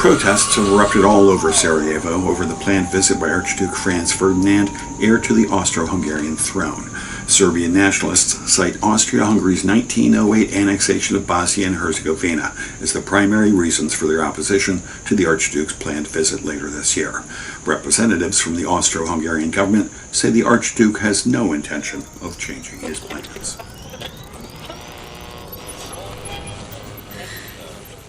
Protests have erupted all over Sarajevo over the planned visit by Archduke Franz Ferdinand, heir to the Austro-Hungarian throne. Serbian nationalists cite Austria-Hungary's 1908 annexation of Bosnia and Herzegovina as the primary reasons for their opposition to the Archduke's planned visit later this year. Representatives from the Austro-Hungarian government say the Archduke has no intention of changing his plans.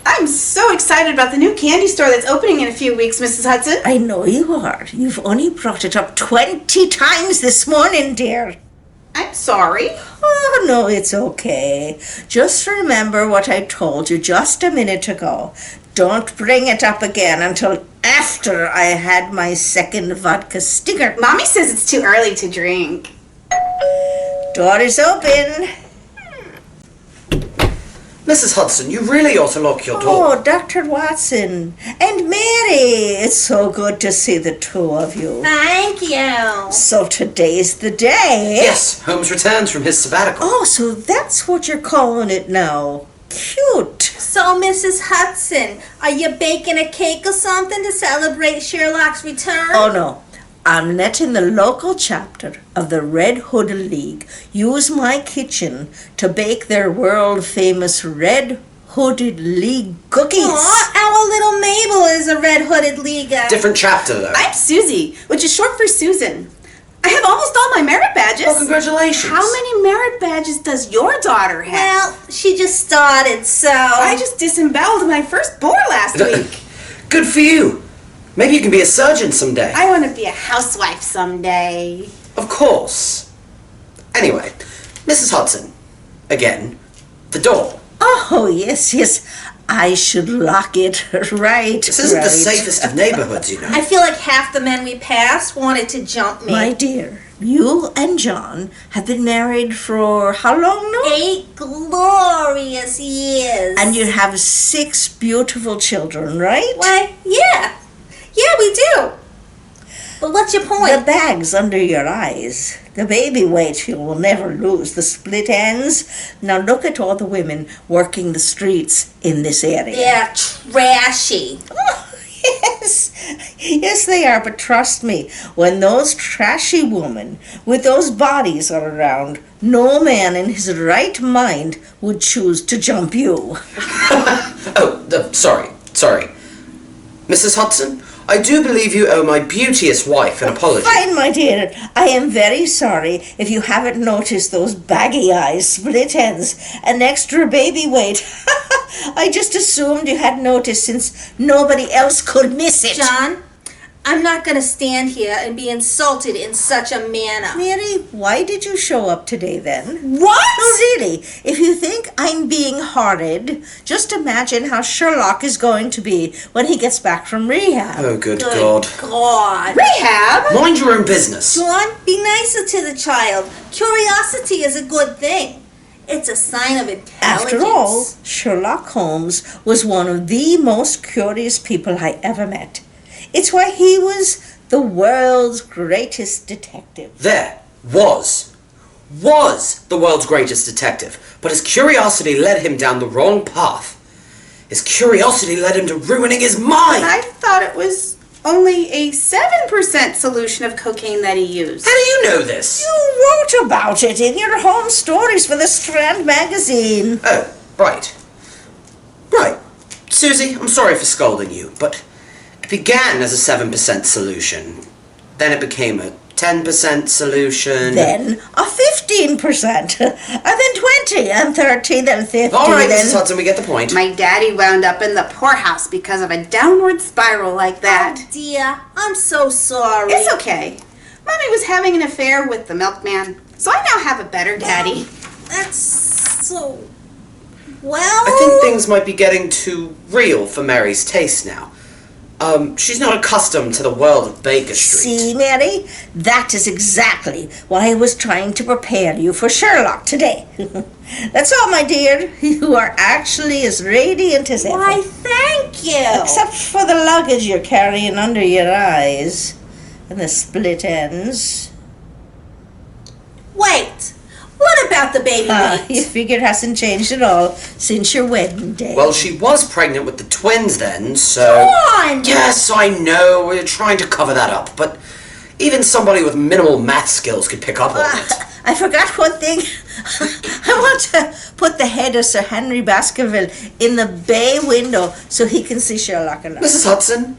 I'm so excited about the new candy store that's opening in a few weeks, Mrs. Hudson. I know you are. You've only brought it up 20 times this morning, dear. I'm sorry. Oh, no, it's okay. Just remember what I told you just a minute ago. Don't bring it up again until after I had my second vodka stinger. Mommy says it's too early to drink. Door is open. Mrs. Hudson, you really ought to lock your door. Oh, Dr. Watson and Mary, it's so good to see the two of you. Thank you. So today's the day. Yes, Holmes returns from his sabbatical. Oh, so that's what you're calling it now. Cute. So, Mrs. Hudson, are you baking a cake or something to celebrate Sherlock's return? Oh, no. I'm letting the local chapter of the Red Hood League use my kitchen to bake their world-famous Red Hooded League cookies. Aw, our little Mabel is a Red Hooded League. Different chapter, though. I'm Susie, which is short for Susan. I have almost all my merit badges. Well, congratulations. How many merit badges does your daughter have? Well, she just started, so... I just disemboweled my first boar last week. Good for you. Maybe you can be a surgeon someday. I want to be a housewife someday. Of course. Anyway, Mrs. Hudson, again, the door. Oh, yes. I should lock it right. This isn't the safest of neighborhoods, you know. I feel like half the men we passed wanted to jump me. My dear, you and John have been married for how long now? 8 glorious years. And you have 6 beautiful children, right? Why, yeah. Yeah, we do. But what's your point? The bags under your eyes. The baby weight you will never lose. The split ends. Now look at all the women working the streets in this area. They're trashy. Oh, yes they are. But trust me, when those trashy women with those bodies are around, no man in his right mind would choose to jump you. Sorry. Mrs. Hudson, I do believe you owe my beauteous wife an apology. Fine, my dear. I am very sorry if you haven't noticed those baggy eyes, split ends, and extra baby weight. I just assumed you had noticed since nobody else could miss it. John, I'm not going to stand here and be insulted in such a manner. Mary, why did you show up today then? What? No, really. If you think I'm being horrid, just imagine how Sherlock is going to be when he gets back from rehab. Oh, good God. God. Rehab? Mind your own business. John, be nicer to the child. Curiosity is a good thing. It's a sign of intelligence. After all, Sherlock Holmes was one of the most curious people I ever met. It's why he was the world's greatest detective. There. Was the world's greatest detective. But his curiosity led him down the wrong path. His curiosity led him to ruining his mind. I thought it was only a 7% solution of cocaine that he used. How do you know this? You wrote about it in your home stories for the Strand magazine. Oh, right. Right. Susie, I'm sorry for scolding you, but it began as a 7% solution. Then it became a 10% solution. Then a 15%. And then 20, and 30, then 50. All right, then... Mrs. Hudson, we get the point. My daddy wound up in the poorhouse because of a downward spiral like that. Oh, dear. I'm so sorry. It's okay. Mommy was having an affair with the milkman, so I now have a better daddy. That's so... Well... I think things might be getting too real for Mary's taste now. She's not accustomed to the world of Baker Street. See, Mary? That is exactly why I was trying to prepare you for Sherlock today. That's all, my dear. You are actually as radiant as ever. Why, thank you. Except for the luggage you're carrying under your eyes. And the split ends. Wait. What about about the baby weight. Your figure hasn't changed at all since your wedding day. Well, she was pregnant with the twins then, so... John! Yes, I know, we're trying to cover that up, but even somebody with minimal math skills could pick up on it. I forgot one thing. I want to put the head of Sir Henry Baskerville in the bay window so he can see Sherlock and I. Mrs. Hudson,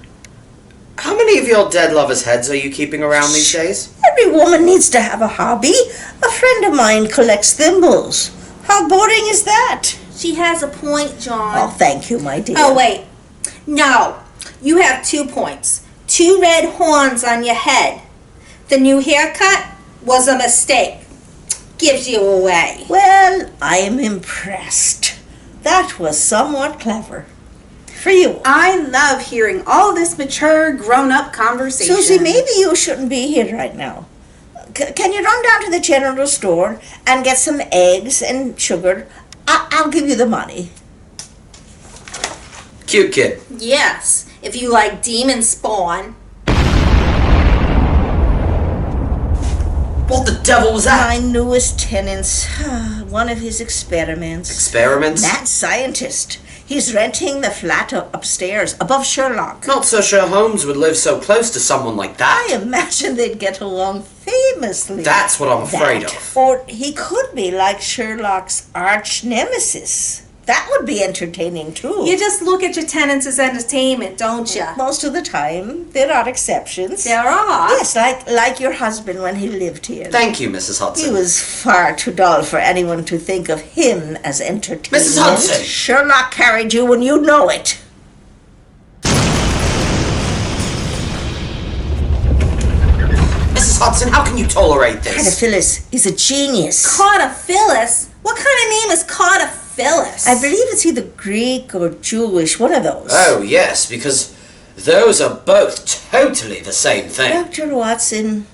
how many of your dead lovers' heads are you keeping around these days? Every woman needs to have a hobby. A friend of mine collects thimbles. How boring is that? She has a point, John. Oh, thank you, my dear. Oh, wait. No. You have 2 points. 2 red horns on your head. The new haircut was a mistake. Gives you away. Well, I am impressed. That was somewhat clever. For you. I love hearing all this mature, grown-up conversation. Susie, maybe you shouldn't be here right now. Can you run down to the general store and get some eggs and sugar? I'll give you the money. Cute kid. Yes, if you like demon spawn. What the devil was that? My newest tenant's one of his experiments. Experiments? Mad scientist. He's renting the flat upstairs above Sherlock. Not so sure Holmes would live so close to someone like that. I imagine they'd get along famously. That's what I'm afraid of. Or he could be like Sherlock's arch nemesis. That would be entertaining too. You just look at your tenants as entertainment, don't you? Most of the time, there are exceptions. There are. Yes, like your husband when he lived here. Thank you, Mrs. He Hudson. was far too dull for anyone to think of him as entertainment. Mrs. Hudson! Sherlock carried you and you know it. Mrs. Hudson, how can you tolerate this? Carter Phyllis is a genius. Carter Phyllis? What kind of name is Carter Phyllis? I believe it's either Greek or Jewish, one of those. Oh, yes, because those are both totally the same thing. Dr. Watson,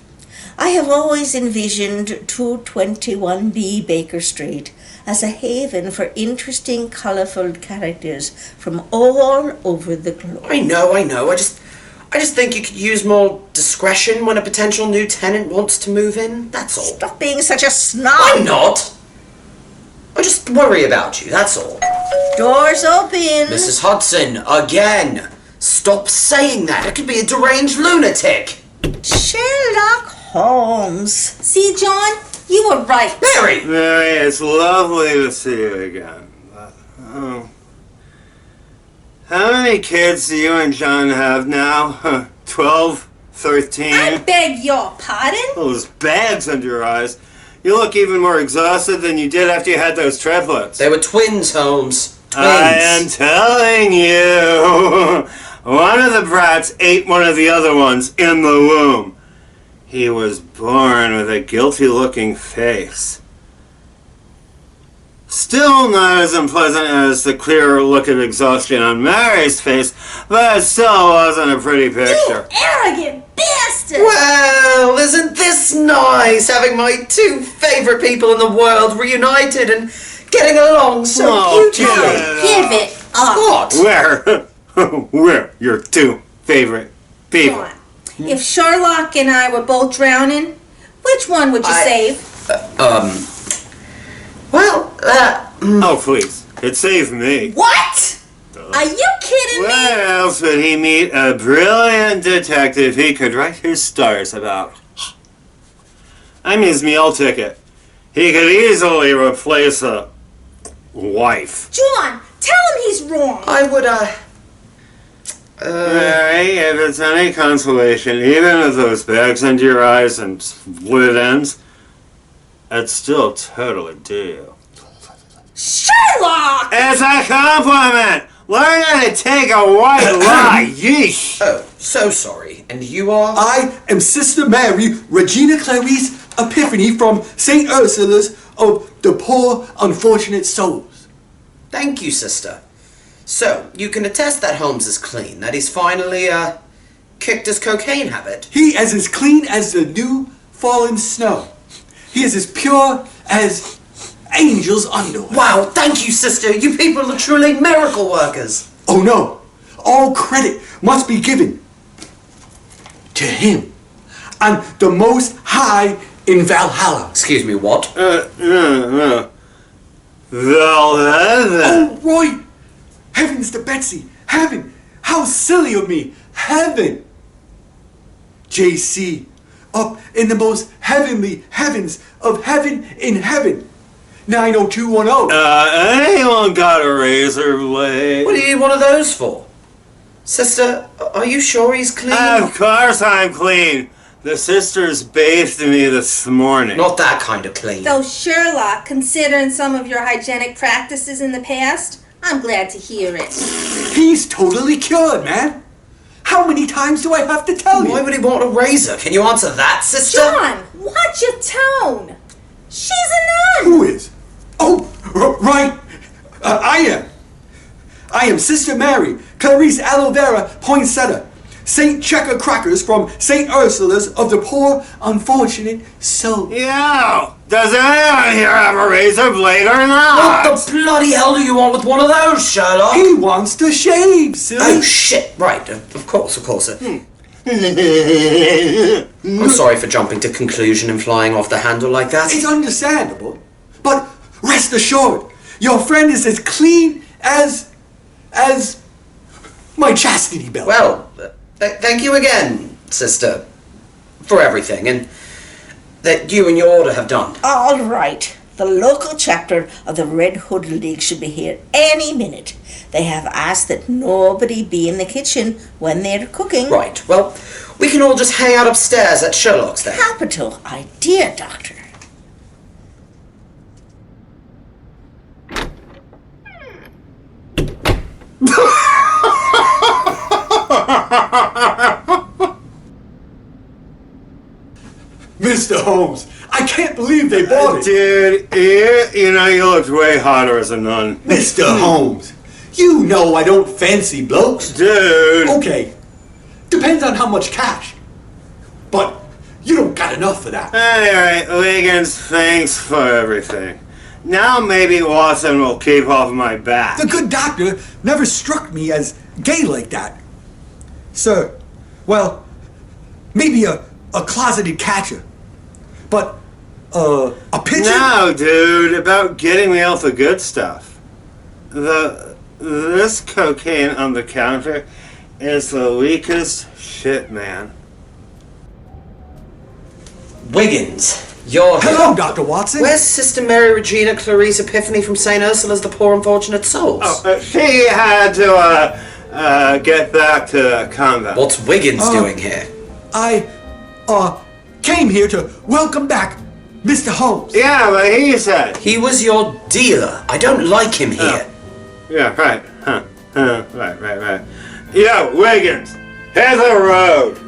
I have always envisioned 221B Baker Street as a haven for interesting, colourful characters from all over the globe. I know. I just think you could use more discretion when a potential new tenant wants to move in, that's all. Stop being such a snob. I'm not! I just worry about you, that's all. Doors open. Mrs. Hudson, again! Stop saying that! It could be a deranged lunatic! Sherlock Holmes. See, John? You were right. Mary! Mary, it's lovely to see you again. How many kids do you and John have now? 12? 13? I beg your pardon? Those bags under your eyes. You look even more exhausted than you did after you had those triplets. They were twins, Holmes. Twins. I am telling you. One of the brats ate one of the other ones in the womb. He was born with a guilty-looking face. Still not as unpleasant as the clear look of exhaustion on Mary's face, but it still wasn't a pretty picture. You arrogant bastard! Well, isn't this nice, having my 2 favorite people in the world reunited and getting along so beautifully? Give it up. What? We're your 2 favorite people. John, if Sherlock and I were both drowning, which one would you save? Oh, please. It saved me. What? Are you kidding me? Where else would he meet a brilliant detective he could write his stars about? I'm his meal ticket. He could easily replace a wife. John, tell him he's wrong. I would, Mary, if it's any consolation, even with those bags under your eyes and split ends, I'd still totally do you. Sherlock! It's a compliment! Learn how to take a white lie, yeesh! Oh, so sorry. And you are? I am Sister Mary, Regina Clarice Epiphany from St. Ursula's of the Poor Unfortunate Souls. Thank you, sister. So, you can attest that Holmes is clean, that he's finally, kicked his cocaine habit. He is as clean as the new fallen snow. He is as pure as angels' underwear. Wow, thank you, sister. You people are truly miracle workers. Oh no, all credit must be given to him. And the Most High in Valhalla. Excuse me, what? No. Valhalla. Oh, Roy! Heavens to Betsy! Heaven! How silly of me! Heaven! JC, up in the most heavenly heavens of heaven in heaven. 90210. Anyone got a razor blade? What do you need one of those for? Sister, are you sure he's clean? Of course I'm clean. The sisters bathed me this morning. Not that kind of clean. So, Sherlock, considering some of your hygienic practices in the past, I'm glad to hear it. He's totally cured, man. How many times do I have to tell you? Why would he want a razor? Can you answer that, sister? John, watch your tone. She's a nun. Who is? Oh, right. I am Sister Mary, Clarice Aloe Vera Poinsettia, Saint Checker Crackers from Saint Ursula's of the Poor Unfortunate Soul. Yeah. Does anyone here have a razor blade or not? What the bloody hell do you want with one of those, Sherlock? He wants to shave, silly. Oh, shit. Right, of course. I'm sorry for jumping to conclusion and flying off the handle like that. It's understandable, but rest assured, your friend is as clean as my chastity belt. Well, thank you again, sister, for everything, and that you and your order have done. All right. The local chapter of the Red Hood League should be here any minute. They have asked that nobody be in the kitchen when they're cooking. Right, well, we can all just hang out upstairs at Sherlock's then. Capital idea, Doctor. Mr. Holmes, I can't believe they bought it. Dude, you know you looked way hotter as a nun. Mr. Holmes, you know I don't fancy blokes. Dude. Okay, depends on how much cash. But you don't got enough for that. Alright, Wiggins, thanks for everything. Now maybe Watson will keep off my back. The good doctor never struck me as gay like that. Sir, well, maybe a closeted catcher. But, a pigeon? No, dude, about getting me off the good stuff. This cocaine on the counter is the weakest shit, man. Wiggins, you're here. Hello, Dr. Watson. Where's Sister Mary Regina Clarice Epiphany from St. Ursula's the Poor Unfortunate Souls? She had to, get back to the convent. What's Wiggins doing here? I, came here to welcome back Mr. Holmes. Yeah, but he said. He was your dealer. I don't like him here. Yeah, right. Right. Yeah, Wiggins, hit the road.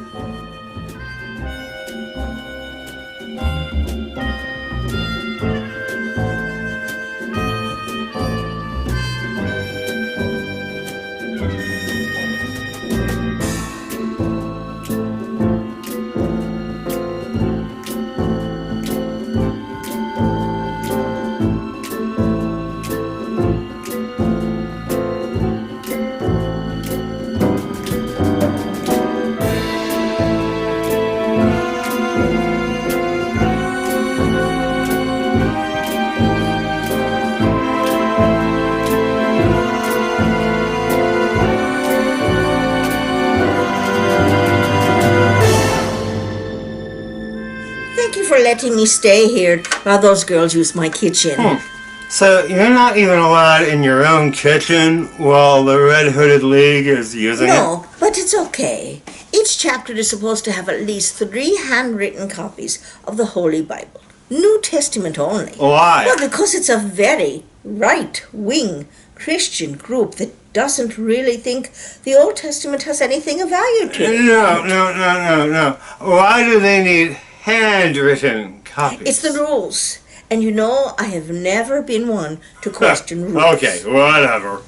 Letting me stay here while those girls use my kitchen. So you're not even allowed in your own kitchen while the Red Hooded League is using it? No, but it's okay. Each chapter is supposed to have at least 3 handwritten copies of the Holy Bible. New Testament only. Why? Well, because it's a very right-wing Christian group that doesn't really think the Old Testament has anything of value to it. No. Why do they need handwritten copies? It's the rules. And you know, I have never been one to question rules. Okay, whatever.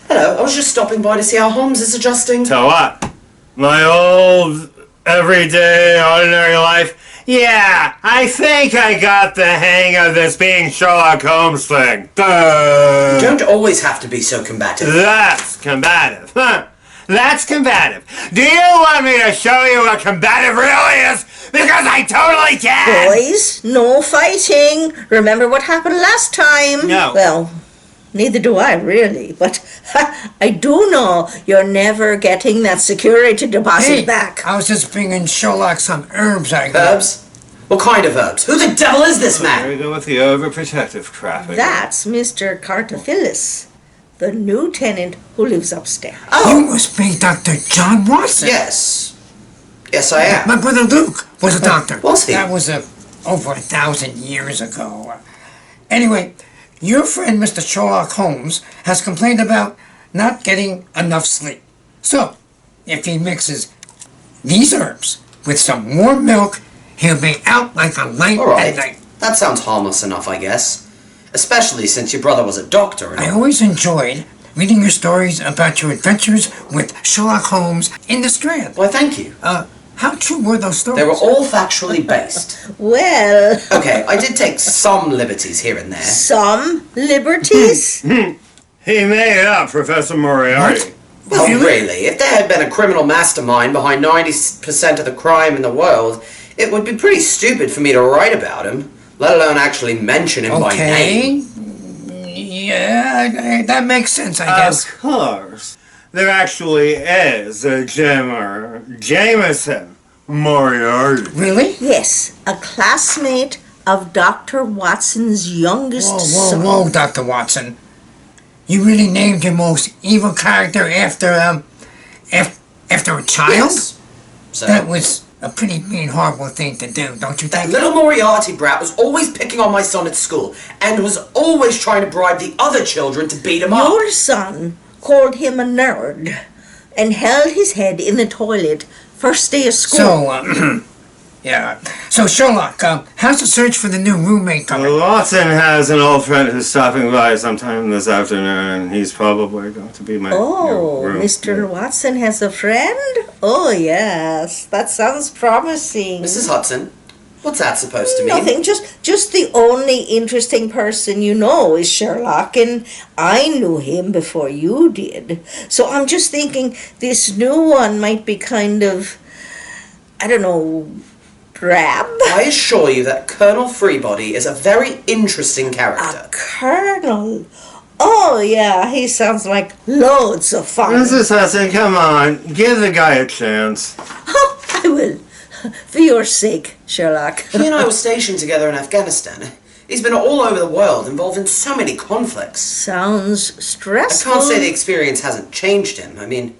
Hello, I was just stopping by to see how Holmes is adjusting. To what? My old, everyday, ordinary life? Yeah, I think I got the hang of this being Sherlock Holmes thing. You don't always have to be so combative. That's combative. Huh. That's combative. Do you want me to show you what combative really is? Because I totally can! Boys, no fighting. Remember what happened last time? No. Well, neither do I, really. But I do know you're never getting that security deposit back. I was just bringing Sherlock some herbs I got. Herbs? What kind of herbs? Who the devil is this There man? we go with the overprotective crap again. That's Mr. Cartaphilus, the new tenant who lives upstairs. You must be Dr. John Watson. Yes. Yes, I am. My brother Luke was a doctor. Was he? That was over 1,000 years ago. Anyway, your friend Mr. Sherlock Holmes has complained about not getting enough sleep. So, if he mixes these herbs with some warm milk, he'll be out like a light All right. at night. That sounds harmless enough, I guess. Especially since your brother was a doctor and I all. always enjoyed reading your stories about your adventures with Sherlock Holmes in the Strand. Why, thank you. How true were those stories? They were all factually based. Well, Okay, I did take some liberties here and there. some liberties? He made it up, Professor Moriarty. Well, really, if there had been a criminal mastermind behind 90% of the crime in the world, it would be pretty stupid for me to write about him, let alone actually mention him by name. Yeah, that makes sense, I guess. Of course. There actually is a Jameson Moriarty. Really? Yes, a classmate of Dr. Watson's youngest son. Whoa, Dr. Watson. You really named your most evil character after a child? Yes. So, That was a pretty mean, horrible thing to do, don't you that think? little Moriarty brat was always picking on my son at school, and was always trying to bribe the other children to beat him up. Your son called him a nerd and held his head in the toilet first day of school. So, yeah. So, Sherlock, how's the search for the new roommate coming? Watson has an old friend who's stopping by sometime this afternoon, and he's probably going to be my Oh, room. Mr. Watson has a friend? Oh, yes. That sounds promising. Mrs. Hudson, what's that supposed to mean? Nothing. Just the only interesting person you know is Sherlock, and I knew him before you did. So I'm just thinking this new one might be kind of, I don't know, drab. I assure you that Colonel Freebody is a very interesting A character. colonel. Oh, yeah, he sounds like loads of fun. Mrs. Hudson, come on. Give the guy a chance. Oh, I will. For your sake, Sherlock. He and I were stationed together in Afghanistan. He's been all over the world, involved in so many conflicts. Sounds I stressful. can't say the experience hasn't changed him. I mean,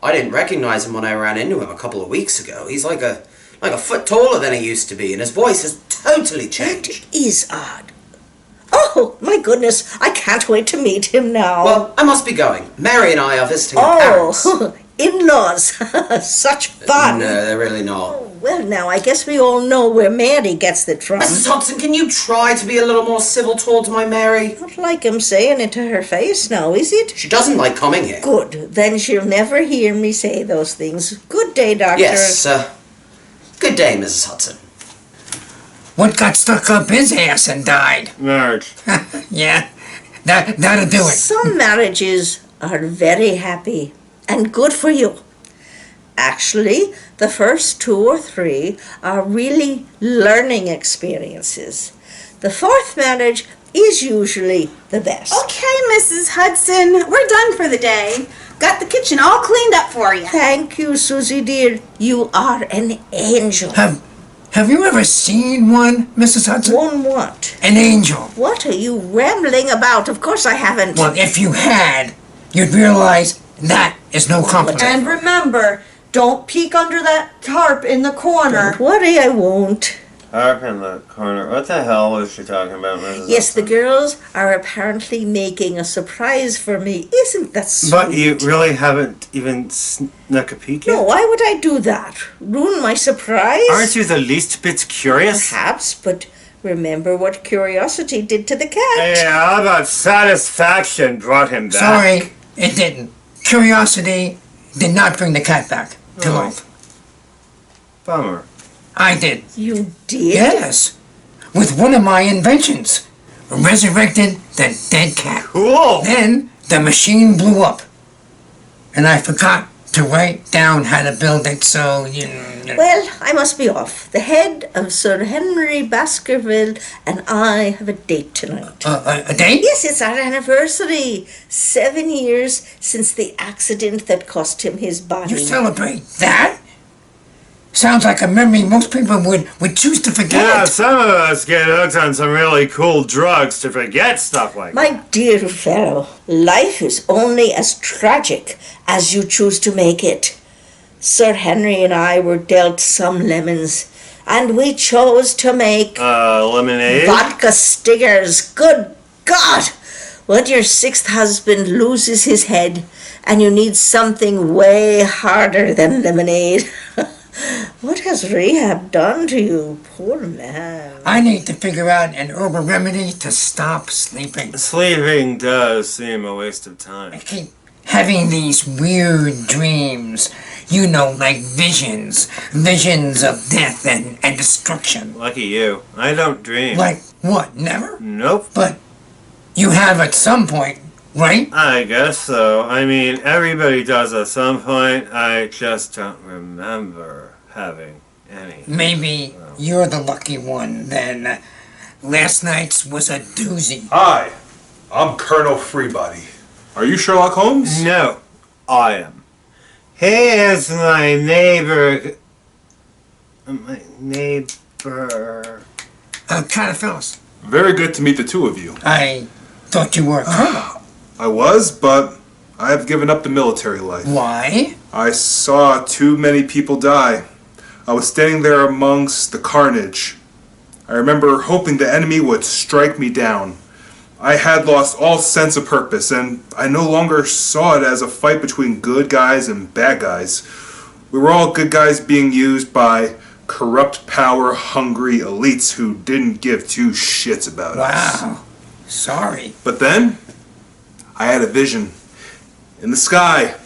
I didn't recognize him when I ran into him a couple of weeks ago. He's like a foot taller than he used to be, and his voice has totally changed. That is odd. Oh, my goodness, I can't wait to meet him now. Well, I must be going. Mary and I are visiting our parents. Oh, in-laws. Such fun. No, they're really not. Oh, well, now, I guess we all know where Mary gets it from. Mrs. Hudson, can you try to be a little more civil towards my Mary? Not like I'm saying it to her face now, is it? She doesn't like coming here. Good. Then she'll never hear me say those things. Good day, Doctor. Yes, good day, Mrs. Hudson. What got stuck up his ass and died? Marriage. Yeah, that'll do it. Some marriages are very happy and good for you. Actually, the first 2 or 3 are really learning experiences. The 4th marriage is usually the best. Okay, Mrs. Hudson, we're done for the day. Got the kitchen all cleaned up for you. Thank you, Susie dear. You are an angel. Have you ever seen one, Mrs. Hudson? One what? An angel. What are you rambling about? Of course I haven't. Well, if you had, you'd realize that is no compliment. And remember, don't peek under that tarp in the corner. Don't worry, I won't. Harp in the corner. What the hell is she talking about, Mrs. Yes, the Hudson? girls are apparently making a surprise for me. Isn't that sweet? But you really haven't even snuck a peek yet? No, why would I do that? Ruin my surprise? Aren't you the least bit curious? Perhaps, but remember what curiosity did to the cat. Yeah, but satisfaction brought him back. Sorry, it didn't. Curiosity did not bring the cat back to Oh. life. Bummer. I did. You did? Yes. With one of my inventions. Resurrected the dead cat. Cool! Then the machine blew up. And I forgot to write down how to build it so you know. Well, I must be off. The head of Sir Henry Baskerville and I have a date tonight. A date? Yes, it's our anniversary. 7 years since the accident that cost him his body. You celebrate that? Sounds like a memory most people would choose to forget. Yeah, some of us get hooked on some really cool drugs to forget stuff like that. My dear fellow, life is only as tragic as you choose to make it. Sir Henry and I were dealt some lemons, and we chose to make Lemonade? vodka stickers. Good God! When your sixth husband loses his head, and you need something way harder than lemonade. What has rehab done to you, poor man? I need to figure out an herbal remedy to stop sleeping. Sleeping does seem a waste of I time. keep having these weird dreams. You know, like visions. Visions of death and destruction. Lucky you. I don't dream. Like what, never? Nope. But you have at some point, right? I guess so. I mean, everybody does at some point. I just don't remember having any. Maybe you're the lucky one then. Last night's was a doozy. Hi, I'm Colonel Freebody. Are you Sherlock Holmes? No, I am. He is my neighbor. My neighbor. Cataphilus, Very good to meet the two of you. I thought you were a colonel. I was, but I have given up the military life. Why? I saw too many people die. I was standing there amongst the carnage. I remember hoping the enemy would strike me down. I had lost all sense of purpose, and I no longer saw it as a fight between good guys and bad guys. We were all good guys being used by corrupt, power-hungry elites who didn't give two shits about us. Wow. Sorry. But then, I had a vision. In the sky,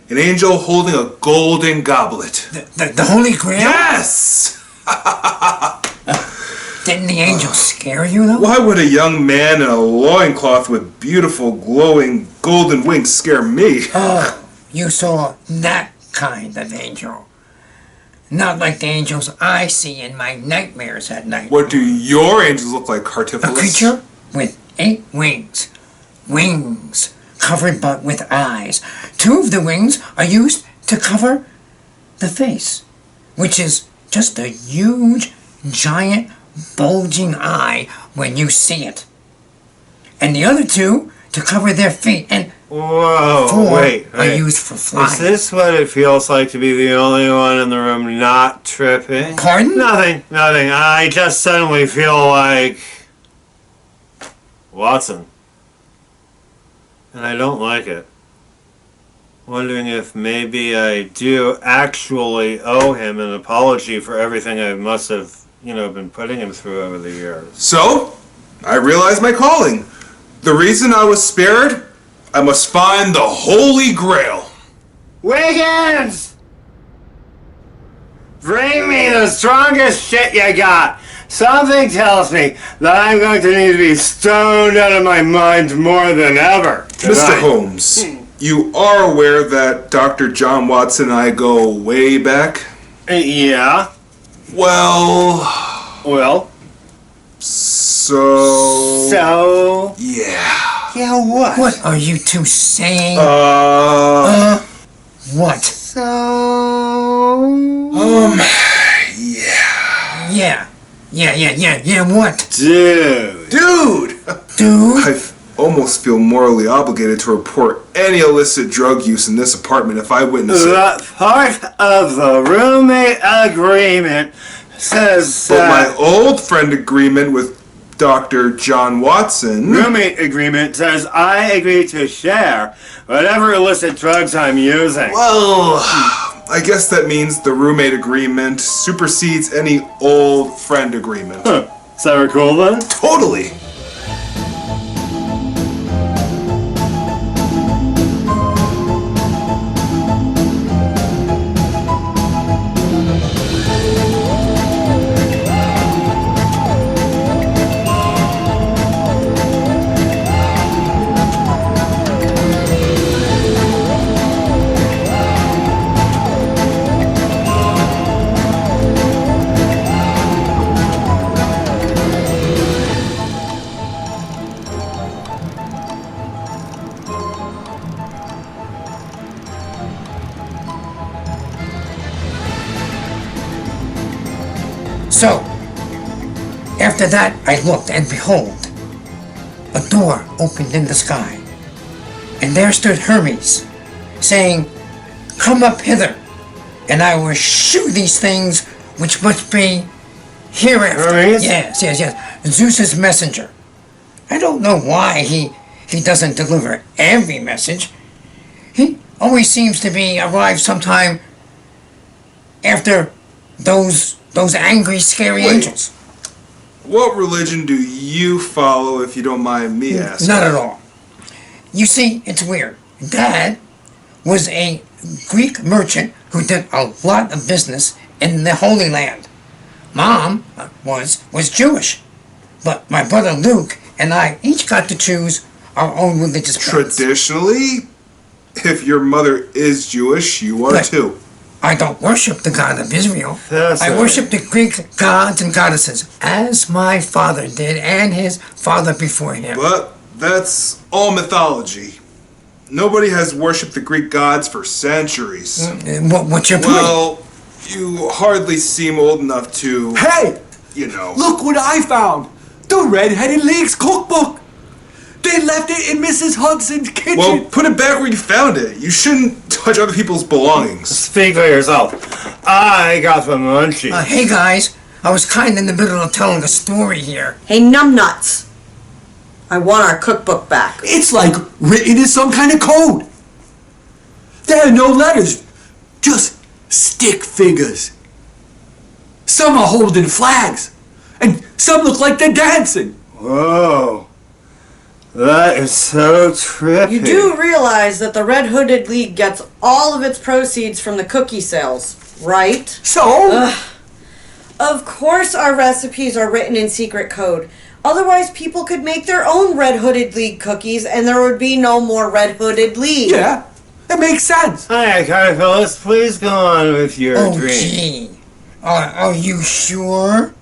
an angel holding a golden goblet. The Holy Grail? Yes! Didn't the angel scare you, though? Why would a young man in a loincloth with beautiful, glowing, golden wings scare me? Oh, you saw that kind of angel. Not like the angels I see in my nightmares at night. What do your angels look like, Cartiphilus? A creature with 8 wings. Wings covered but with eyes. 2 of the wings are used to cover the face, which is just a huge, giant, bulging eye when you see it. And the other 2 to cover their feet, and Whoa, 4 wait. are used for flying. Is this what it feels like to be the only one in the room not tripping? Pardon? Nothing. I just suddenly feel like Watson. And I don't like it. Wondering if maybe I do actually owe him an apology for everything I must have, been putting him through over the years. So, I realized my calling. The reason I was spared, I must find the Holy Grail. Wiggins! Bring me the strongest shit you got. Something tells me that I'm going to need to be stoned out of my mind more than ever tonight. Mr. Holmes, you are aware that Dr. John Watson and I go way back? Yeah. Well, so... Yeah. Yeah, what? What are you two saying? What? Yeah, what? Dude! I almost feel morally obligated to report any illicit drug use in this apartment if I witness it. That part of the roommate agreement says But my old friend agreement with Dr. John Watson... Roommate agreement says I agree to share whatever illicit drugs I'm using. Well, I guess that means the roommate agreement supersedes any old friend agreement. Huh. Is that cool then? Totally! So, after that I looked, and behold, a door opened in the sky, and there stood Hermes, saying, "Come up hither, and I will shew these things which must be hereafter." Hermes? Yes, yes, yes. Zeus's messenger. I don't know why he doesn't deliver every message. He always seems to be arrived sometime after those angry, scary Wait. angels. What religion do you follow, if you don't mind me asking? Not at all. You see, it's weird. Dad was a Greek merchant who did a lot of business in the Holy Land. Mom was Jewish, but my brother Luke and I each got to choose our own religious gods. Traditionally, if your mother is Jewish, you are But- too. I don't worship the God of Israel. That's I right. worship the Greek gods and goddesses, as my father did and his father before him. But that's all mythology. Nobody has worshipped the Greek gods for centuries. What's your point? Well, you hardly seem old enough to, Hey, you know. look what I found. The Red-Headed League's cookbook. They left it in Mrs. Hudson's kitchen. Well, put it back where you found it. You shouldn't touch other people's belongings. Speak for yourself. I got the munchies. Hey guys, I was kind in the middle of telling a story here. Hey, numbnuts. I want our cookbook back. It's like written in some kind of code. There are no letters, just stick figures. Some are holding flags, and some look like they're dancing. Whoa. That is so trippy. You do realize that the Red Hooded League gets all of its proceeds from the cookie sales, right? So, Of course our recipes are written in secret code. Otherwise people could make their own Red Hooded League cookies and there would be no more Red Hooded League. yeah, it makes sense. Hi, Phyllis. Please go on with your Oh dream. gee. Are you sure?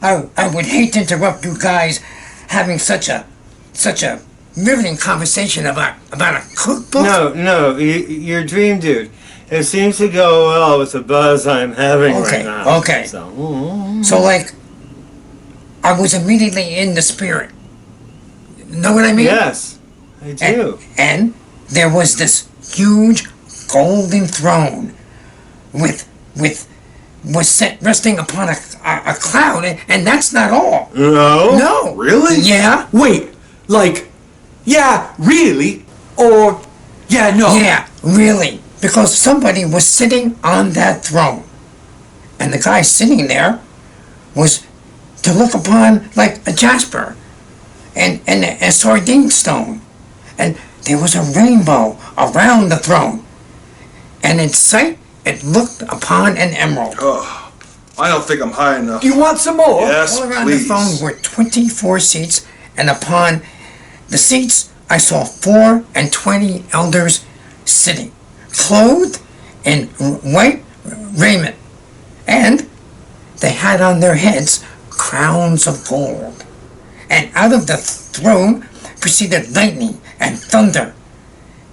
I would hate to interrupt you guys having such a riveting conversation about a cookbook. No, your dream, dude. It seems to go well with the buzz I'm having Okay, right now. okay. So, So like, I was immediately in the spirit. Know what I mean? yes, I do. And there was this huge golden throne was set resting upon a cloud, and that's not all. No? No. Really? Yeah. Wait, like, yeah, really? Or, yeah, no. Yeah, really. Because somebody was sitting on that throne. And the guy sitting there was to look upon like a jasper and a sardine stone. And there was a rainbow around the throne. And in sight, it looked upon an emerald. Oh, I don't think I'm high enough. You want some more? Yes, All around please. the throne were 24 seats, and upon the seats I saw 4 and 20 elders sitting, clothed in white raiment, and they had on their heads crowns of gold. And out of the throne proceeded lightning and thunder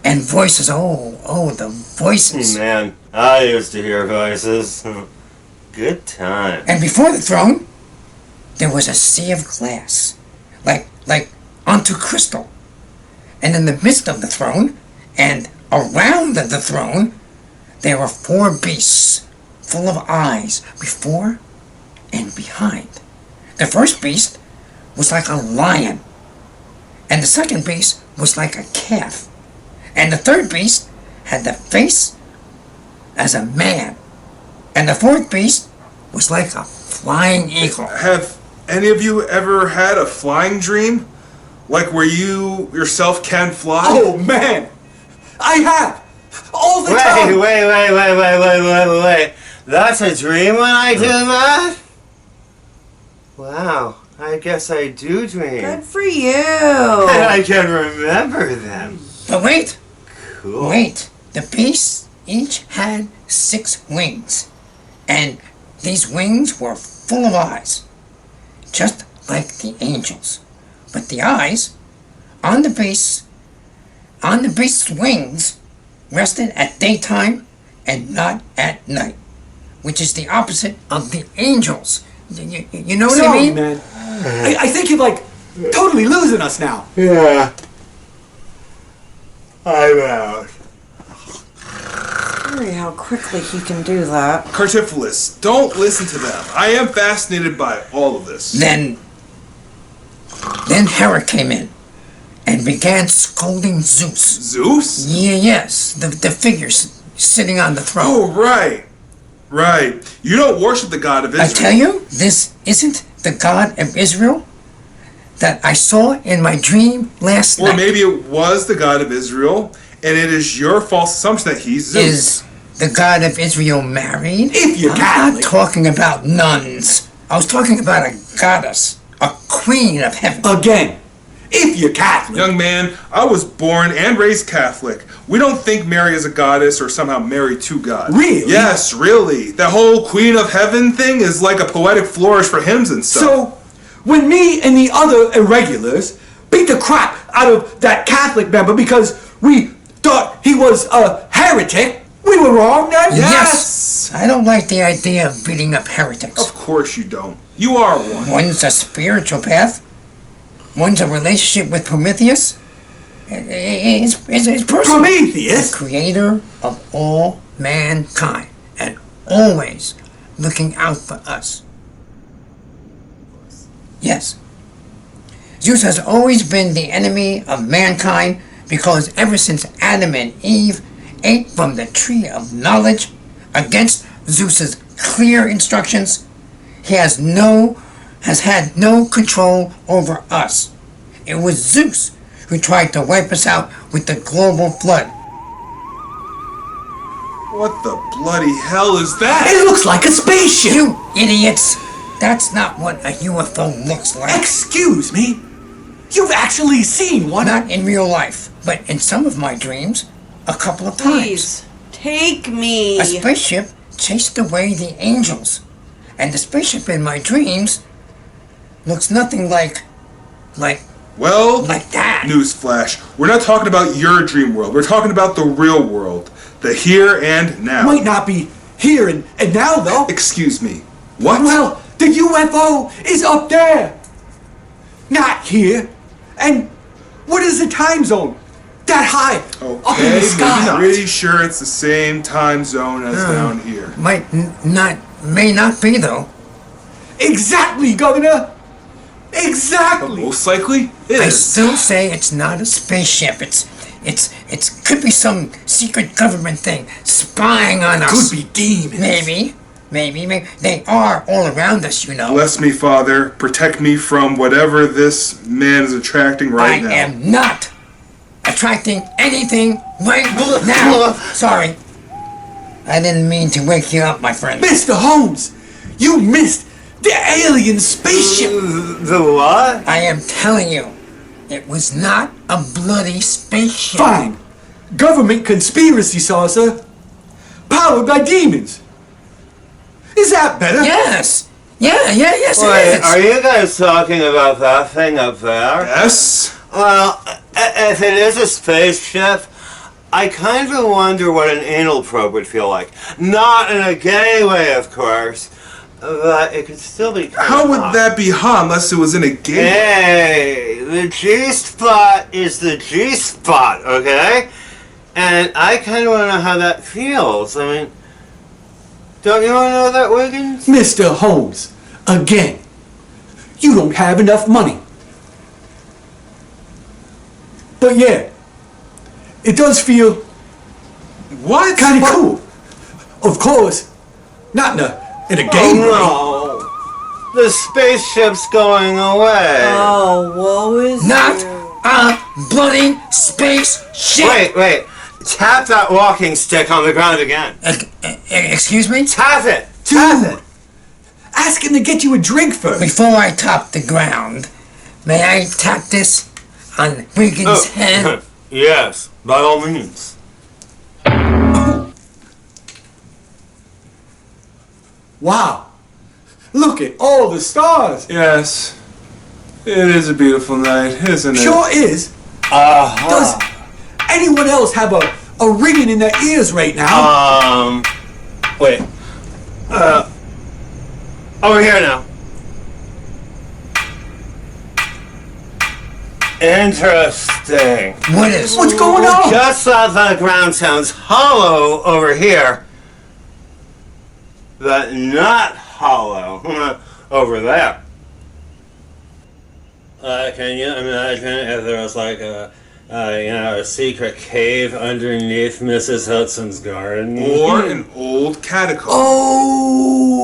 and voices. Oh, the voices. Man, I used to hear voices. Good time. And before the throne, there was a sea of glass, like onto crystal. And in the midst of the throne, and around the throne, there were 4 beasts, full of eyes, before and behind. The first beast was like a lion, and the second beast was like a calf, and the third beast had the face as a man, and the fourth beast was like a flying eagle. Have any of you ever had a flying dream? Like where you yourself can fly? Oh, man. I have. All the time. Wait. That's a dream when I do that? Wow, I guess I do dream. Good for you. And I can remember them. But wait, Cool. wait. The beasts each had 6 wings, and these wings were full of eyes, just like the angels. But the eyes on the beast's wings rested at daytime and not at night. which is the opposite of the angels. You know what I Sorry, mean? man. I think you're like totally losing us now. Yeah. I'm out. Sorry how quickly he can do that. Cartiphilus, don't listen to them. I am fascinated by all of this. Then Hera came in and began scolding Zeus. Zeus? Yes, the figure sitting on the throne. Oh, right. Right. You don't worship the God of Israel. I tell you, this isn't the God of Israel that I saw in my dream last night. Or maybe it was the God of Israel, and it is your false assumption that he's Zeus. Is the God of Israel married? If you're I'm Catholic. not talking about nuns. I was talking about a goddess, a queen of heaven. Again, if you're Catholic. Young man, I was born and raised Catholic. We don't think Mary is a goddess or somehow married to God. Really? Yes, really. The whole Queen of Heaven thing is like a poetic flourish for hymns and stuff. So, when me and the other irregulars beat the crap out of that Catholic member because we thought he was a heretic, we were wrong then? Yes! I don't like the idea of beating up heretics. Of course you don't. You are one. One's a spiritual path. One's a relationship with Prometheus. It's personal. Prometheus? The creator of all mankind. And always looking out for us. Yes. Zeus has always been the enemy of mankind because ever since Adam and Eve ate from the tree of knowledge against Zeus's clear instructions, he has had no control over us. It was Zeus who tried to wipe us out with the global flood. What the bloody hell is that? It looks like a spaceship! You idiots! That's not what a UFO looks like. Excuse me? You've actually seen one? Not in real life, but in some of my dreams, a couple of times. Please, take me. A spaceship chased away the angels, and the spaceship in my dreams looks nothing like Well, that. newsflash. We're not talking about your dream world. We're talking about the real world. The here and now. Might not be here and now, though. Excuse me. What? Well, the UFO is up there. Not here. And what is the time zone? That high. Up in the sky. I'm pretty sure it's the same time zone as down here. May not be though. Exactly, Governor. Exactly. Most likely it I is. still say it's not a spaceship. It could be some secret government thing spying on us. Could be demons. Maybe. They are all around us, you know. Bless me, Father. Protect me from whatever this man is attracting right now. I am not attracting anything right now. Sorry. I didn't mean to wake you up, my friend. Mr. Holmes, you missed the alien spaceship. The what? I am telling you, it was not a bloody spaceship. Fine. Government conspiracy saucer powered by demons. Is that better? Yes. Yes, Wait, it is. are you guys talking about that thing up there? Yes? Well, if it is a spaceship, I kind of wonder what an anal probe would feel like. Not in a gay way, of course, but it could still be kind How of would hot. that be hot unless it was in a game? Hey, the G-spot is the G-spot, okay? And I kind of want to know how that feels. I mean, don't you want to know that, Wiggins? Mr. Holmes, again, you don't have enough money. But yeah, it does feel What? kind of cool. Of course, not in a game way. Oh, no. The spaceship's going away. Oh, woe is Not you. a bloody spaceship. Wait. Tap that walking stick on the ground again. Excuse me? Tap it. Dude, ask him to get you a drink first. Before I top the ground, may I tap this on Wiggins' head? Yes, by all means. Wow, look at all the stars. Yes. It is a beautiful night, isn't it? Sure is. Does anyone else have a ringing in their ears right now? Wait. Over here now. Interesting. What's going on? Just thought the ground sounds hollow over here, but not hollow over there. Can you imagine if there was like a secret cave underneath Mrs. Hudson's garden? Or an old catacomb. Oh,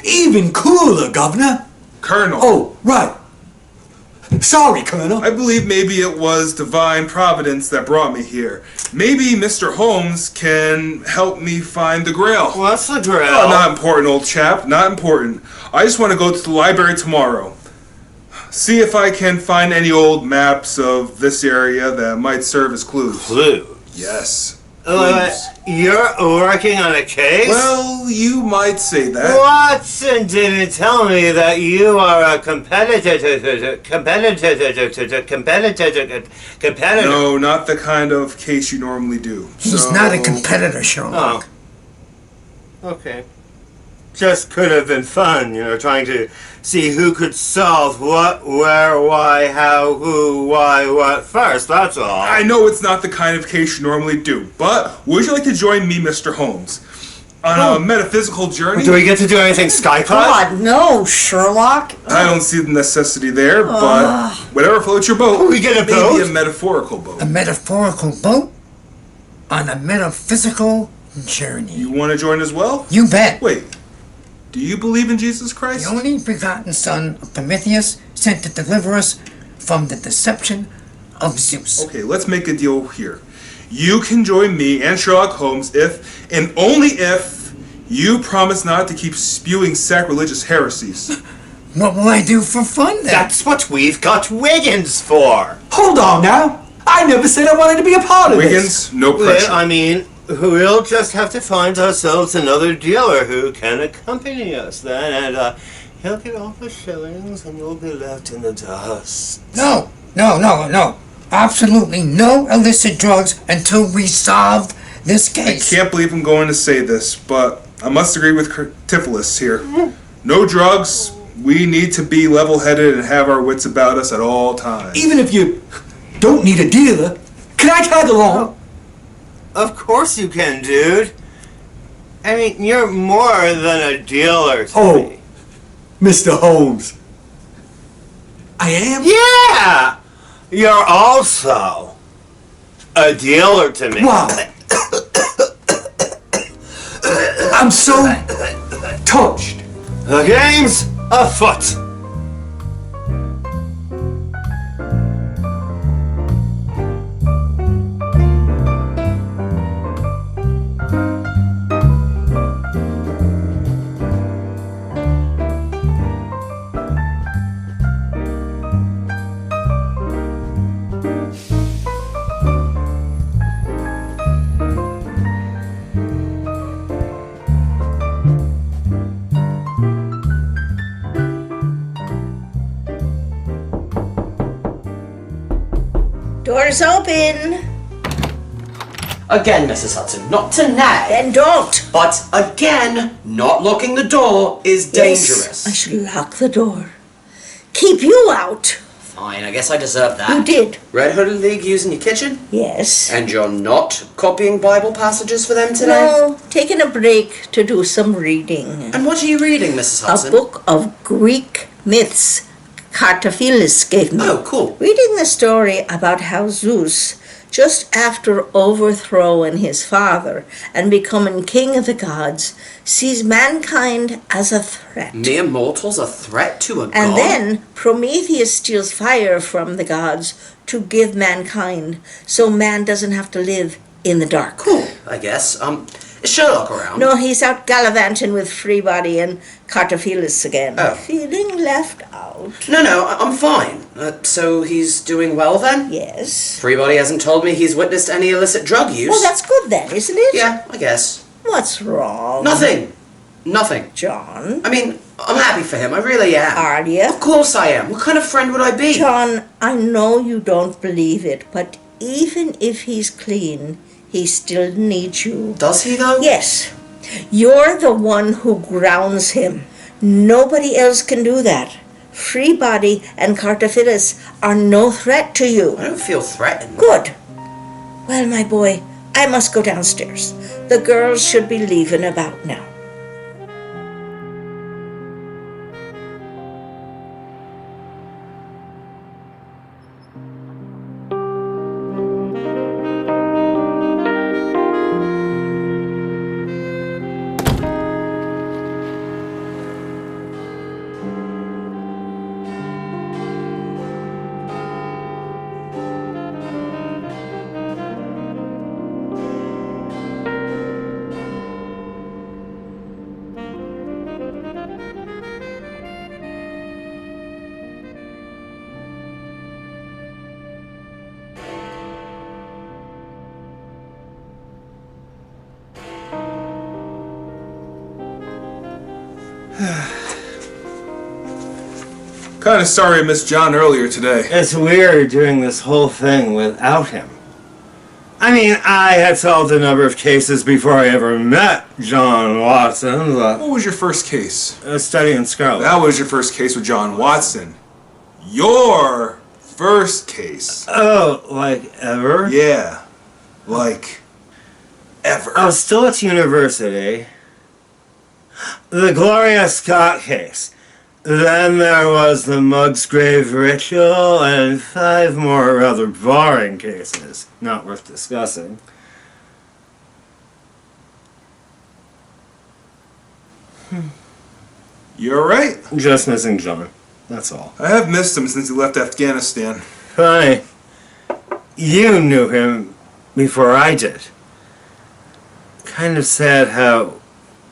even cooler, Governor. Colonel. Oh, right. Sorry, Colonel. I believe maybe it was divine providence that brought me here. Maybe Mr. Holmes can help me find the Grail. What's the Grail? Oh, not important, old chap. Not important. I just want to go to the library tomorrow. See if I can find any old maps of this area that might serve as clues. Clues? Yes. You're working on a case? Well, you might say that. Watson didn't tell me that you are a competitor. No, not the kind of case you normally do. He's not a competitor, Sherlock. Oh. Okay. Just could have been fun, trying to see who could solve what, where, why, how, who, why, what first, that's all. I know it's not the kind of case you normally do, but would you like to join me, Mr. Holmes, on a metaphysical journey? Do we get to do anything skyclad? God, no, Sherlock. I don't see the necessity there, but whatever floats your boat. We get a boat? Maybe a metaphorical boat. A metaphorical boat on a metaphysical journey. You want to join as well? You bet. Wait. Do you believe in Jesus Christ? The only begotten Son of Prometheus, sent to deliver us from the deception of Zeus. Okay, let's make a deal here. You can join me and Sherlock Holmes if, and only if, you promise not to keep spewing sacrilegious heresies. What will I do for fun then? That's what we've got Wiggins for. Hold on now. I never said I wanted to be a part of this. Wiggins, no pressure. I mean, we'll just have to find ourselves another dealer who can accompany us then, and he'll get all the shillings and you'll be left in the dust. No. Absolutely no illicit drugs until we solve this I case. can't believe I'm going to say this, but I must agree with Tiflis here. No drugs. We need to be level-headed and have our wits about us at all times. Even if you don't need a dealer, can I tag along? Of course you can, dude. I mean, you're more than a dealer to me. Mr. Holmes. I am? Yeah! You're also a dealer to me. Wow. I'm so touched. The game's afoot. Door's open. Again, Mrs. Hudson, not to nag. Then don't. But again, not locking the door is dangerous. Yes, I should lock the door. Keep you out. Fine, I guess I deserve that. You did. Red Hooded League using your kitchen? Yes. And you're not copying Bible passages for them today? No, taking a break to do some reading. And what are you reading, Mrs. A Hudson? book of Greek myths Cartophilis gave me. Oh, cool. Reading the story about how Zeus, just after overthrowing his father and becoming king of the gods, sees mankind as a threat. Mere mortals a threat to a god? And then Prometheus steals fire from the gods to give mankind, so man doesn't have to live in the dark. Cool, I guess. Is Sherlock around? No, he's out gallivanting with Freebody and Cartophilis again. Oh. Feeling left out. No, I'm fine. So he's doing well then? Yes. Freebody hasn't told me he's witnessed any illicit drug use. Well, that's good then, isn't it? Yeah, I guess. What's wrong? Nothing. John? I mean, I'm happy for him. I really am. Are you? Of course I am. What kind of friend would I be? John, I know you don't believe it, but even if he's clean, he still needs you. Does he, though? Yes. You're the one who grounds him. Nobody else can do that. Free Body and Cartaphilus are no threat to you. I don't feel threatened. Good. Well, my boy, I must go downstairs. The girls should be leaving about now. Kinda sorry I missed John earlier today. It's weird doing this whole thing without him. I mean, I had solved a number of cases before I ever met John Watson. What was your first case? Studying Scarlet. That was your first case with John Watson. Your first case. Oh, like ever? Yeah. Like ever. I was still at university. The Gloria Scott case. Then there was the Mugsgrave ritual and 5 more rather boring cases. Not worth discussing. You're right. Just missing John. That's all. I have missed him since he left Afghanistan. Funny. You knew him before I did. Kind of sad how,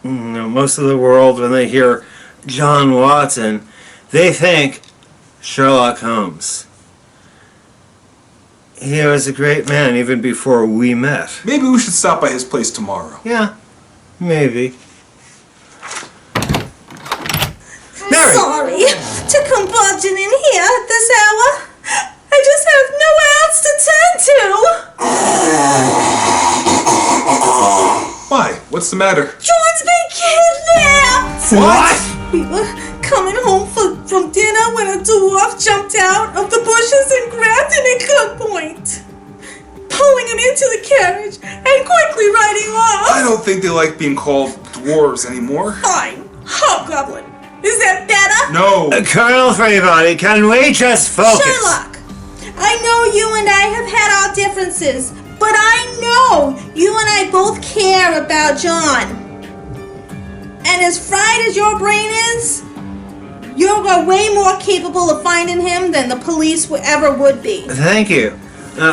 most of the world, when they hear John Watson, they think Sherlock Holmes. He was a great man even before we met. Maybe we should stop by his place tomorrow. Yeah, maybe. Mary! Sorry to come barging in here at this hour. I just have nowhere else to turn to. Why? What's the matter? John's been kidnapped! What? We were coming home from dinner when a dwarf jumped out of the bushes and grabbed him at gunpoint, pulling him into the carriage and quickly riding off. I don't think they like being called dwarves anymore. Fine. Hobgoblin. Is that better? No. Colonel Freebody, can we just focus? Sherlock, I know you and I have had our differences, but I know you and I both care about John. And as fried as your brain is, you're way more capable of finding him than the police ever would be. Thank you.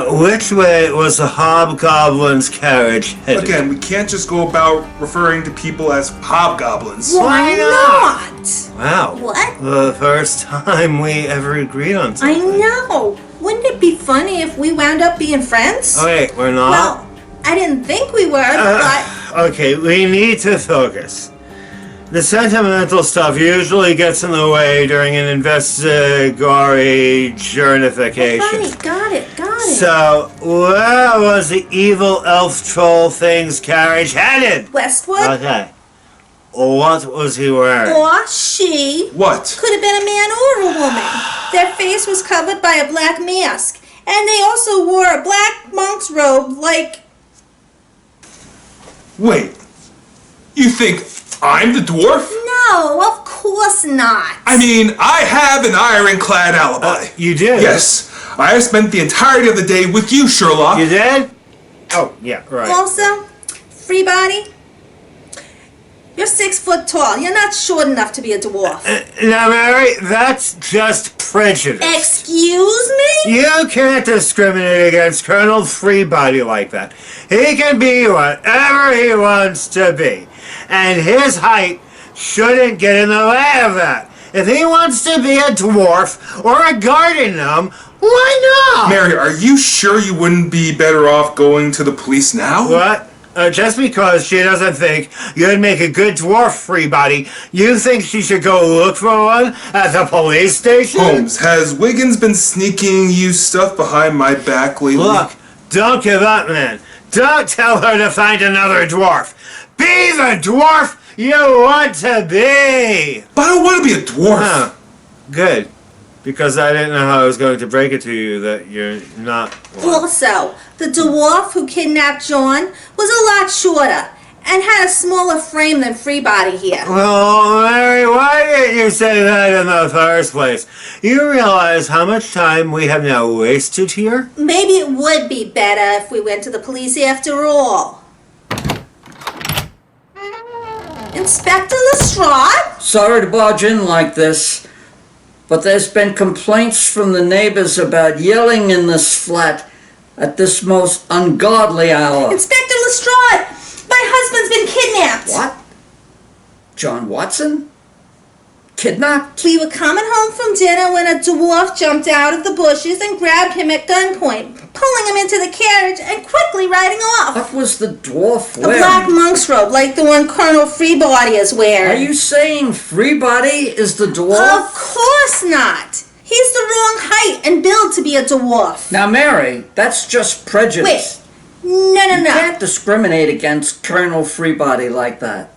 Which way was the hobgoblin's carriage headed? Again, we can't just go about referring to people as hobgoblins. Why not? Wow. What? The first time we ever agreed on something. I know. Wouldn't it be funny if we wound up being friends? Oh, wait, we're not? Well, I didn't think we were, but... Okay, we need to focus. The sentimental stuff usually gets in the way during an investigatory journification. Funny, got it. So, where was the evil elf troll thing's carriage headed? Westwood? Okay. What was he wearing? Or she. What? Could have been a man or a woman. Their face was covered by a black mask. And they also wore a black monk's robe like... Wait. You think I'm the dwarf? No, of course not. I mean, I have an ironclad alibi. You did? Yes. I have spent the entirety of the day with you, Sherlock. You did? Oh, yeah, right. Also, free body, you're 6 foot tall. You're not short enough to be a dwarf. Now, Mary, that's just prejudice. Excuse me? You can't discriminate against Colonel Freebody like that. He can be whatever he wants to be. And his height shouldn't get in the way of that. If he wants to be a dwarf or a garden gnome, why not? Mary, are you sure you wouldn't be better off going to the police now? What? Just because she doesn't think you'd make a good dwarf, Freebody, you think she should go look for one at the police station? Holmes, has Wiggins been sneaking you stuff behind my back lately? Look, don't give up, man. Don't tell her to find another dwarf. be the dwarf you want to be! But I don't want to be a dwarf. Huh. Good. Because I didn't know how I was going to break it to you that you're not one. Also, the dwarf who kidnapped John was a lot shorter and had a smaller frame than Freebody here. Well, Mary, why didn't you say that in the first place? You realize how much time we have now wasted here? Maybe it would be better if we went to the police after all. Inspector Lestrade? Sorry to barge in like this, but there's been complaints from the neighbors about yelling in this flat at this most ungodly hour. Inspector Lestrade! My husband's been kidnapped! What? John Watson? Kidnapped? We were coming home from dinner when a dwarf jumped out of the bushes and grabbed him at gunpoint, pulling him into the carriage and quickly riding off. What was the dwarf A wearing? black monk's robe like the one Colonel Freebody is wearing. Are you saying Freebody is the dwarf? Of course not! He's the wrong height and build to be a dwarf. Now, Mary, that's just prejudice. Wait. No. You can't discriminate against Colonel Freebody like that.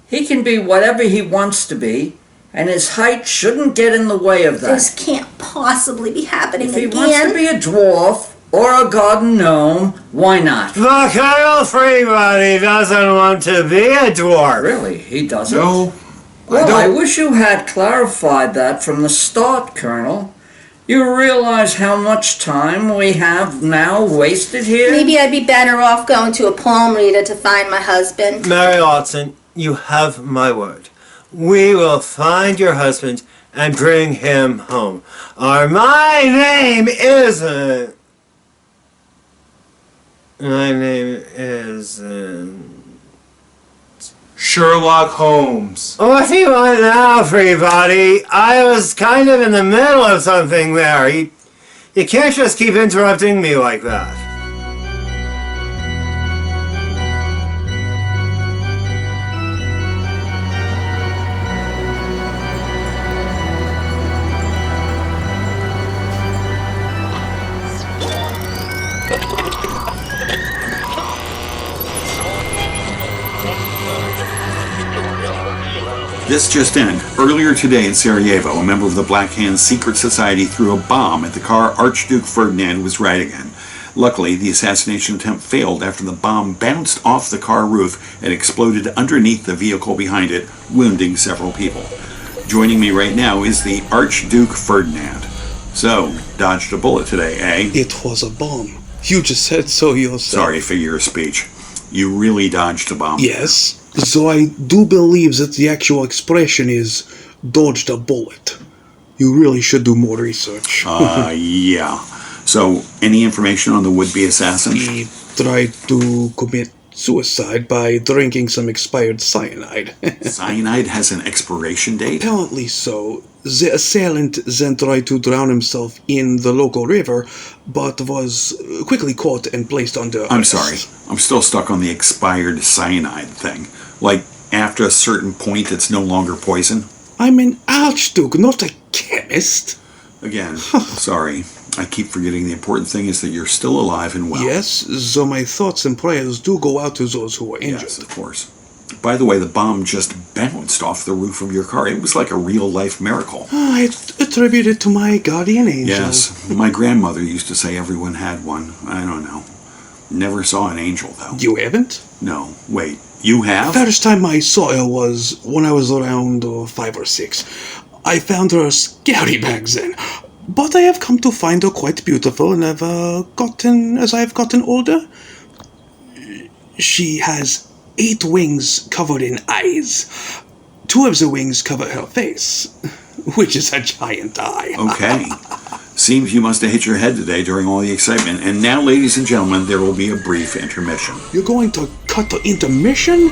He can be whatever he wants to be, and his height shouldn't get in the way of that. This can't possibly be happening If he again. wants to be a dwarf or a garden gnome, why not? The Colonel Freebody doesn't want to be a dwarf. Really, he doesn't? No, Well, I wish you had clarified that from the start, Colonel. You realize how much time we have now wasted here? Maybe I'd be better off going to a palm reader to find my husband. Mary Watson, you have my word. We will find your husband and bring him home. Or my name isn't... My name isn't... Sherlock Holmes. What do you want now, everybody? I was kind of in the middle of something there. You can't just keep interrupting me like that. This just in. Earlier today in Sarajevo, a member of the Black Hand Secret Society threw a bomb at the car Archduke Ferdinand was riding in. Luckily, the assassination attempt failed after the bomb bounced off the car roof and exploded underneath the vehicle behind it, wounding several people. Joining me right now is the Archduke Ferdinand. So, dodged a bullet today, eh? It was a bomb. You just said so yourself. Sorry, figure of speech. You really dodged a bomb. Yes. So I do believe that the actual expression is dodged a bullet. You really should do more research. Yeah. So, any information on the would-be assassin? He tried to commit suicide by drinking some expired cyanide. Cyanide has an expiration date? Apparently so. The assailant then tried to drown himself in the local river, but was quickly caught and placed under arrest. I'm sorry. I'm still stuck on the expired cyanide thing. Like, after a certain point, it's no longer poison? I'm an archduke, not a chemist. Again, sorry. I keep forgetting the important thing is that you're still alive and well. Yes, so my thoughts and prayers do go out to those who are injured. Yes, of course. By the way, the bomb just bounced off the roof of your car. It was like a real-life miracle. I attribute it to my guardian angel. Yes, my grandmother used to say everyone had one. I don't know. Never saw an angel, though. You haven't? No. Wait, you have? First time I saw her was when I was around 5 or 6. I found her scary back then. But I have come to find her quite beautiful and as I have gotten older. She has 8 wings covered in eyes. 2 of the wings cover her face, which is a giant eye. Okay. Seems you must have hit your head today during all the excitement. And now, ladies and gentlemen, there will be a brief intermission. You're going to cut the intermission?